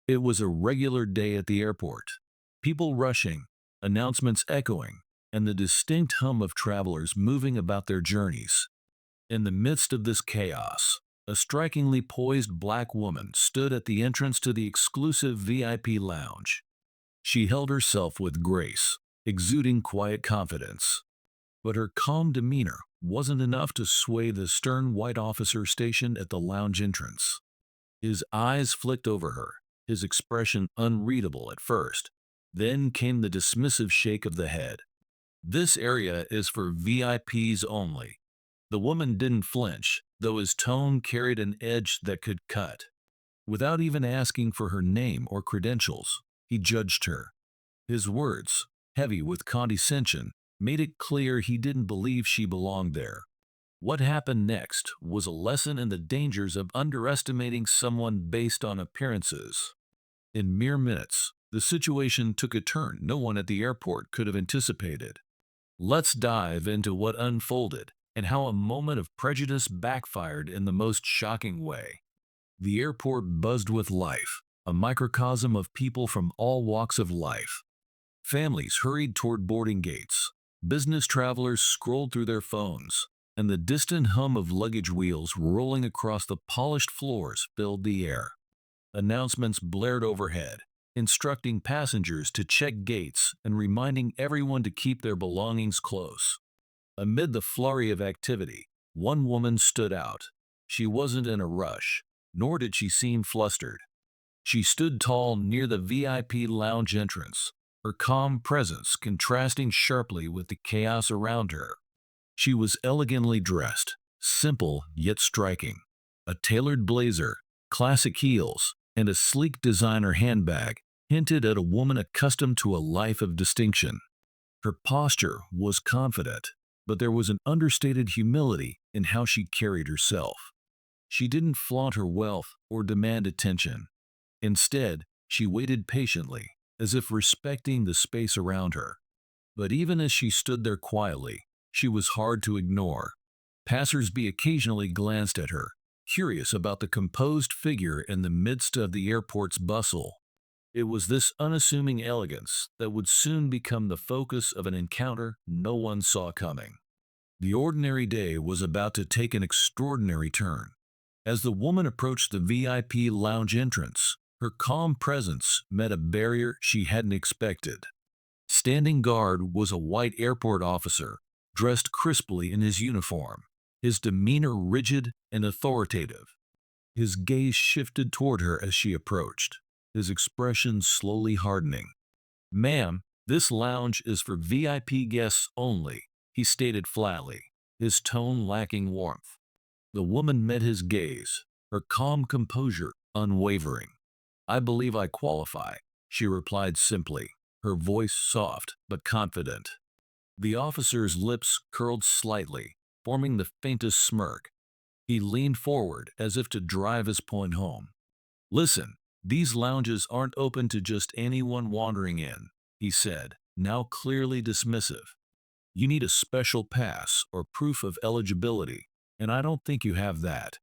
It was a regular day at the airport. People rushing, announcements echoing, and the distinct hum of travelers moving about their journeys. In the midst of this chaos, a strikingly poised black woman stood at the entrance to the exclusive VIP lounge. She held herself with grace, exuding quiet confidence. But her calm demeanor wasn't enough to sway the stern white officer stationed at the lounge entrance. His eyes flicked over her, his expression unreadable at first. Then came the dismissive shake of the head. "This area is for VIPs only." The woman didn't flinch, though his tone carried an edge that could cut. Without even asking for her name or credentials, he judged her. His words, heavy with condescension, made it clear he didn't believe she belonged there. What happened next was a lesson in the dangers of underestimating someone based on appearances. In mere minutes, the situation took a turn no one at the airport could have anticipated. Let's dive into what unfolded and how a moment of prejudice backfired in the most shocking way. The airport buzzed with life, a microcosm of people from all walks of life. Families hurried toward boarding gates, business travelers scrolled through their phones, and the distant hum of luggage wheels rolling across the polished floors filled the air. Announcements blared overhead, instructing passengers to check gates and reminding everyone to keep their belongings close. Amid the flurry of activity, one woman stood out. She wasn't in a rush, nor did she seem flustered. She stood tall near the VIP lounge entrance, her calm presence contrasting sharply with the chaos around her. She was elegantly dressed, simple yet striking. A tailored blazer, classic heels, and a sleek designer handbag hinted at a woman accustomed to a life of distinction. Her posture was confident, but there was an understated humility in how she carried herself. She didn't flaunt her wealth or demand attention. Instead, she waited patiently, as if respecting the space around her. But even as she stood there quietly, she was hard to ignore. Passers-by occasionally glanced at her, curious about the composed figure in the midst of the airport's bustle. It was this unassuming elegance that would soon become the focus of an encounter no one saw coming. The ordinary day was about to take an extraordinary turn. As the woman approached the VIP lounge entrance, her calm presence met a barrier she hadn't expected. Standing guard was a white airport officer, dressed crisply in his uniform, his demeanor rigid and authoritative. His gaze shifted toward her as she approached, his expression slowly hardening. "Ma'am, this lounge is for VIP guests only," he stated flatly, his tone lacking warmth. The woman met his gaze, her calm composure unwavering. "I believe I qualify," she replied simply, her voice soft but confident. The officer's lips curled slightly, forming the faintest smirk. He leaned forward as if to drive his point home. "Listen, these lounges aren't open to just anyone wandering in," he said, now clearly dismissive. "You need a special pass or proof of eligibility, and I don't think you have that."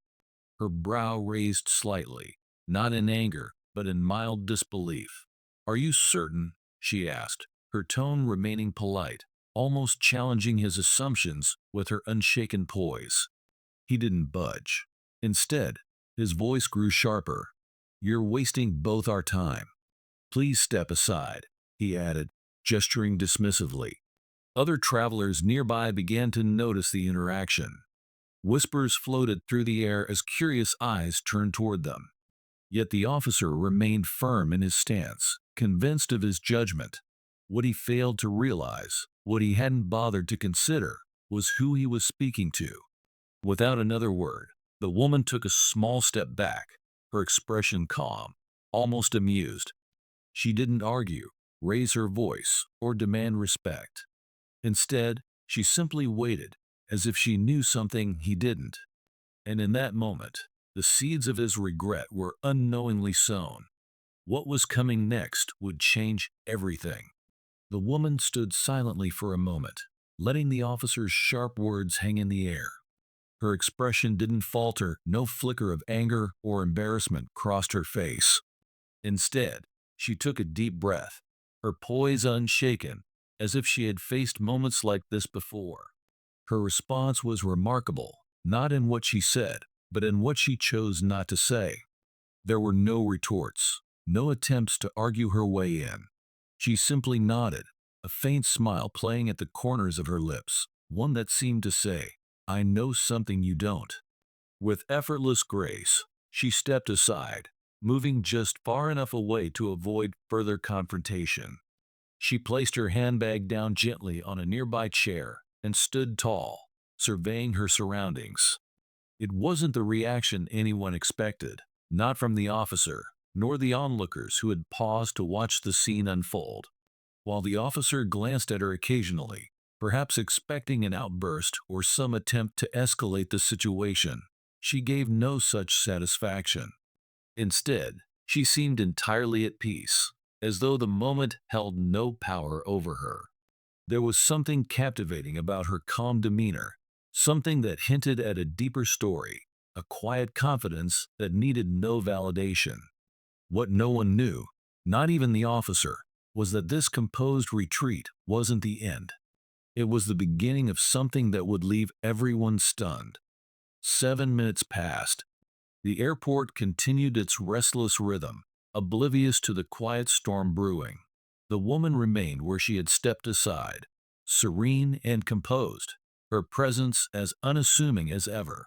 Her brow raised slightly, not in anger, but in mild disbelief. "Are you certain?" she asked, her tone remaining polite, almost challenging his assumptions with her unshaken poise. He didn't budge. Instead, his voice grew sharper. "You're wasting both our time. Please step aside," he added, gesturing dismissively. Other travelers nearby began to notice the interaction. Whispers floated through the air as curious eyes turned toward them. Yet the officer remained firm in his stance, convinced of his judgment. What he failed to realize, what he hadn't bothered to consider, was who he was speaking to. Without another word, the woman took a small step back, her expression calm, almost amused. She didn't argue, raise her voice, or demand respect. Instead, she simply waited, as if she knew something he didn't. And in that moment, the seeds of his regret were unknowingly sown. What was coming next would change everything. The woman stood silently for a moment, letting the officer's sharp words hang in the air. Her expression didn't falter, no flicker of anger or embarrassment crossed her face. Instead, she took a deep breath, her poise unshaken, as if she had faced moments like this before. Her response was remarkable, not in what she said, but in what she chose not to say. There were no retorts, no attempts to argue her way in. She simply nodded, a faint smile playing at the corners of her lips, one that seemed to say, "I know something you don't." With effortless grace, she stepped aside, moving just far enough away to avoid further confrontation. She placed her handbag down gently on a nearby chair and stood tall, surveying her surroundings. It wasn't the reaction anyone expected, not from the officer, nor the onlookers who had paused to watch the scene unfold. While the officer glanced at her occasionally, perhaps expecting an outburst or some attempt to escalate the situation, she gave no such satisfaction. Instead, she seemed entirely at peace, as though the moment held no power over her. There was something captivating about her calm demeanor, something that hinted at a deeper story, a quiet confidence that needed no validation. What no one knew, not even the officer, was that this composed retreat wasn't the end. It was the beginning of something that would leave everyone stunned. 7 minutes passed. The airport continued its restless rhythm, oblivious to the quiet storm brewing. The woman remained where she had stepped aside, serene and composed, her presence as unassuming as ever.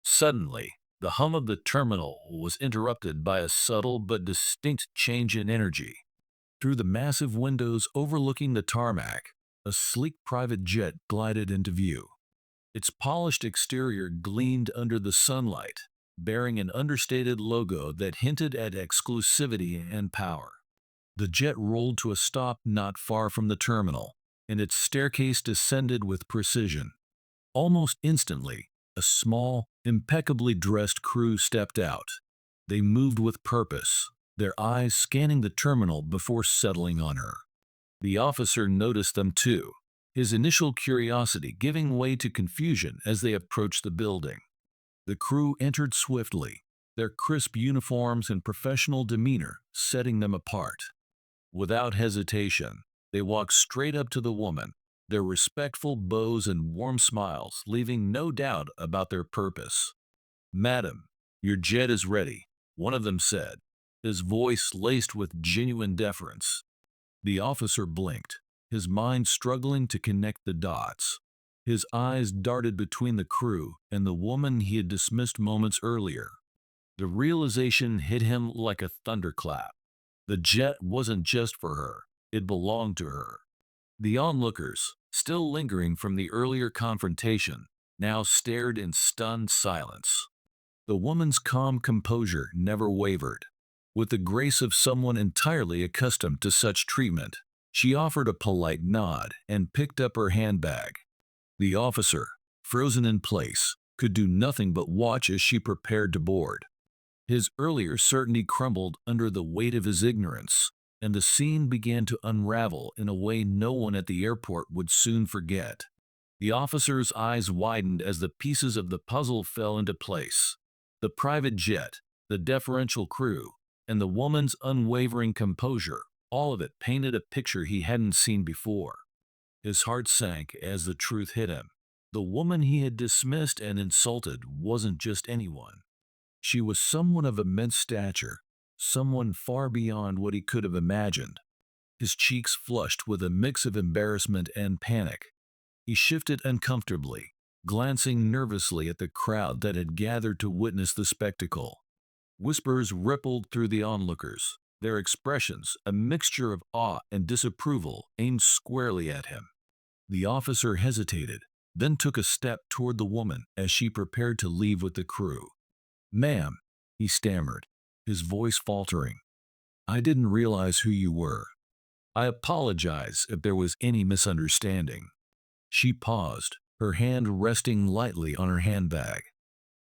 Suddenly, the hum of the terminal was interrupted by a subtle but distinct change in energy. Through the massive windows overlooking the tarmac, a sleek private jet glided into view. Its polished exterior gleamed under the sunlight, bearing an understated logo that hinted at exclusivity and power. The jet rolled to a stop not far from the terminal, and its staircase descended with precision. Almost instantly, a small, impeccably dressed crew stepped out. They moved with purpose, their eyes scanning the terminal before settling on her. The officer noticed them too, his initial curiosity giving way to confusion as they approached the building. The crew entered swiftly, their crisp uniforms and professional demeanor setting them apart. Without hesitation, they walked straight up to the woman, their respectful bows and warm smiles leaving no doubt about their purpose. "Madam, your jet is ready," one of them said, his voice laced with genuine deference. The officer blinked, his mind struggling to connect the dots. His eyes darted between the crew and the woman he had dismissed moments earlier. The realization hit him like a thunderclap. The jet wasn't just for her, it belonged to her. The onlookers, still lingering from the earlier confrontation, now stared in stunned silence. The woman's calm composure never wavered. With the grace of someone entirely accustomed to such treatment, she offered a polite nod and picked up her handbag. The officer, frozen in place, could do nothing but watch as she prepared to board. His earlier certainty crumbled under the weight of his ignorance, and the scene began to unravel in a way no one at the airport would soon forget. The officer's eyes widened as the pieces of the puzzle fell into place. The private jet, the deferential crew, and the woman's unwavering composure, all of it painted a picture he hadn't seen before. His heart sank as the truth hit him. The woman he had dismissed and insulted wasn't just anyone. She was someone of immense stature, someone far beyond what he could have imagined. His cheeks flushed with a mix of embarrassment and panic. He shifted uncomfortably, glancing nervously at the crowd that had gathered to witness the spectacle. Whispers rippled through the onlookers, their expressions a mixture of awe and disapproval aimed squarely at him. The officer hesitated, then took a step toward the woman as she prepared to leave with the crew. "Ma'am," he stammered, his voice faltering, "I didn't realize who you were. I apologize if there was any misunderstanding." She paused, her hand resting lightly on her handbag.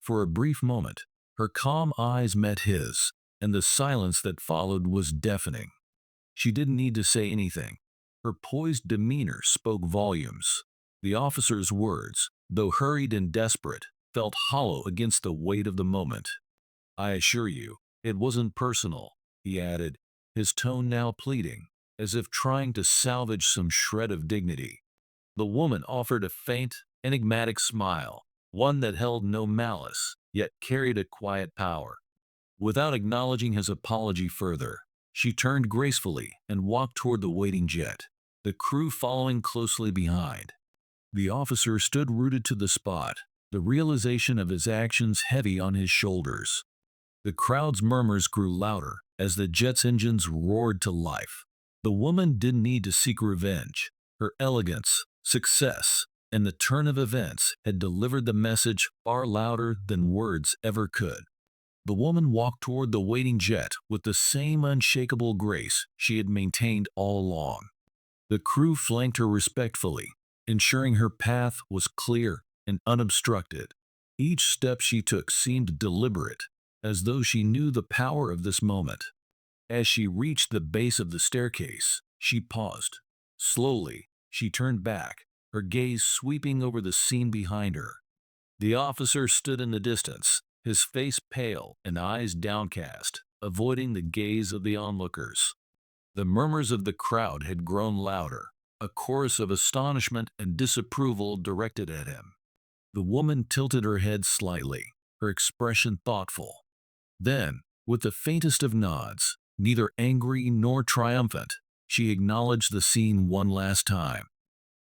For a brief moment, her calm eyes met his, and the silence that followed was deafening. She didn't need to say anything. Her poised demeanor spoke volumes. The officer's words, though hurried and desperate, felt hollow against the weight of the moment. "I assure you, it wasn't personal. he added, his tone now pleading, as if trying to salvage some shred of dignity. The woman offered a faint, enigmatic smile, one that held no malice, yet carried a quiet power. Without acknowledging his apology further, she turned gracefully and walked toward the waiting jet, the crew following closely behind. The officer stood rooted to the spot, the realization of his actions heavy on his shoulders. The crowd's murmurs grew louder as the jet's engines roared to life. The woman didn't need to seek revenge. Her elegance, success, and the turn of events had delivered the message far louder than words ever could. The woman walked toward the waiting jet with the same unshakable grace she had maintained all along. The crew flanked her respectfully, ensuring her path was clear and unobstructed. Each step she took seemed deliberate, as though she knew the power of this moment. As she reached the base of the staircase, she paused. Slowly, she turned back, her gaze sweeping over the scene behind her. The officer stood in the distance, his face pale and eyes downcast, avoiding the gaze of the onlookers. The murmurs of the crowd had grown louder, a chorus of astonishment and disapproval directed at him. The woman tilted her head slightly, her expression thoughtful. Then, with the faintest of nods, neither angry nor triumphant, she acknowledged the scene one last time.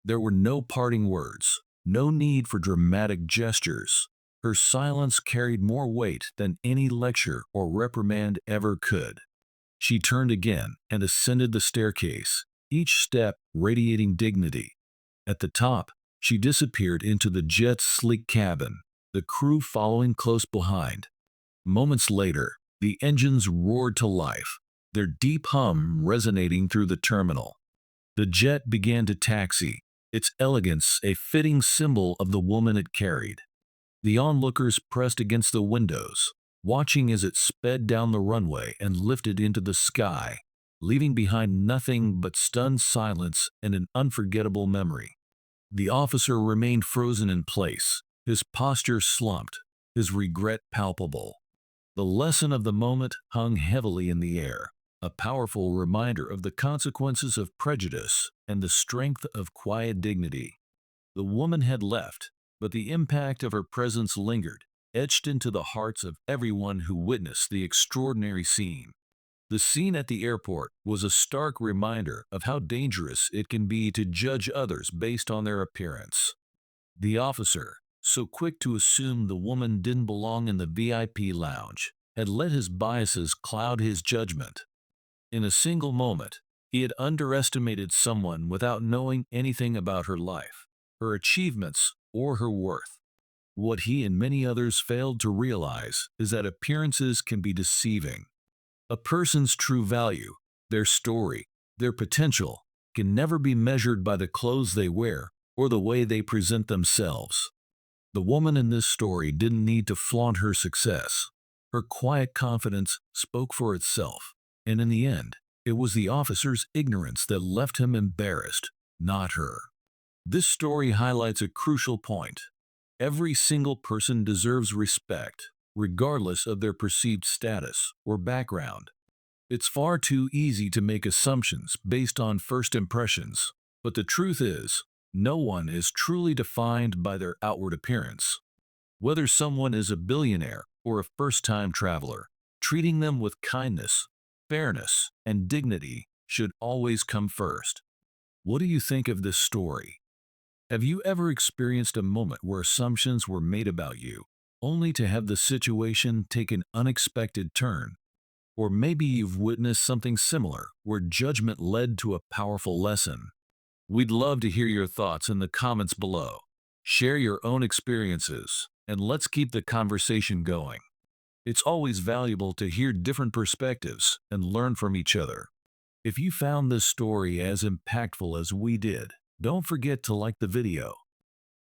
There were no parting words, no need for dramatic gestures. Her silence carried more weight than any lecture or reprimand ever could. She turned again and ascended the staircase, each step radiating dignity. At the top, she disappeared into the jet's sleek cabin, the crew following close behind. Moments later, the engines roared to life, their deep hum resonating through the terminal. The jet began to taxi, its elegance a fitting symbol of the woman it carried. The onlookers pressed against the windows, watching as it sped down the runway and lifted into the sky, leaving behind nothing but stunned silence and an unforgettable memory. The officer remained frozen in place, his posture slumped, his regret palpable. The lesson of the moment hung heavily in the air, a powerful reminder of the consequences of prejudice and the strength of quiet dignity. The woman had left, but the impact of her presence lingered, etched into the hearts of everyone who witnessed the extraordinary scene. The scene at the airport was a stark reminder of how dangerous it can be to judge others based on their appearance. The officer, so quick to assume the woman didn't belong in the VIP lounge, had let his biases cloud his judgment. In a single moment, he had underestimated someone without knowing anything about her life, her achievements, or her worth. What he and many others failed to realize is that appearances can be deceiving. A person's true value, their story, their potential, can never be measured by the clothes they wear or the way they present themselves. The woman in this story didn't need to flaunt her success. Her quiet confidence spoke for itself, and in the end, it was the officer's ignorance that left him embarrassed, not her. This story highlights a crucial point. Every single person deserves respect, regardless of their perceived status or background. It's far too easy to make assumptions based on first impressions, but the truth is, no one is truly defined by their outward appearance. Whether someone is a billionaire or a first-time traveler, treating them with kindness, fairness, and dignity should always come first. What do you think of this story? Have you ever experienced a moment where assumptions were made about you, only to have the situation take an unexpected turn? Or maybe you've witnessed something similar, where judgment led to a powerful lesson. We'd love to hear your thoughts in the comments below. Share your own experiences, and let's keep the conversation going. It's always valuable to hear different perspectives and learn from each other. If you found this story as impactful as we did, don't forget to like the video.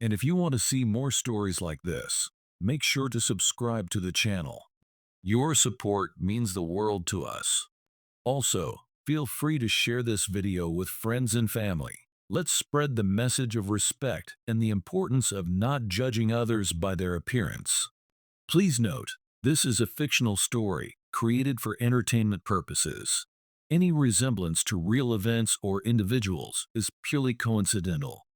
And if you want to see more stories like this, make sure to subscribe to the channel. Your support means the world to us. Also, feel free to share this video with friends and family. Let's spread the message of respect and the importance of not judging others by their appearance. Please note, this is a fictional story, created for entertainment purposes. Any resemblance to real events or individuals is purely coincidental.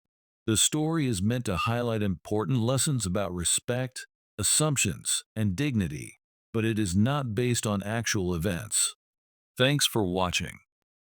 The story is meant to highlight important lessons about respect, assumptions, and dignity, but it is not based on actual events. Thanks for watching.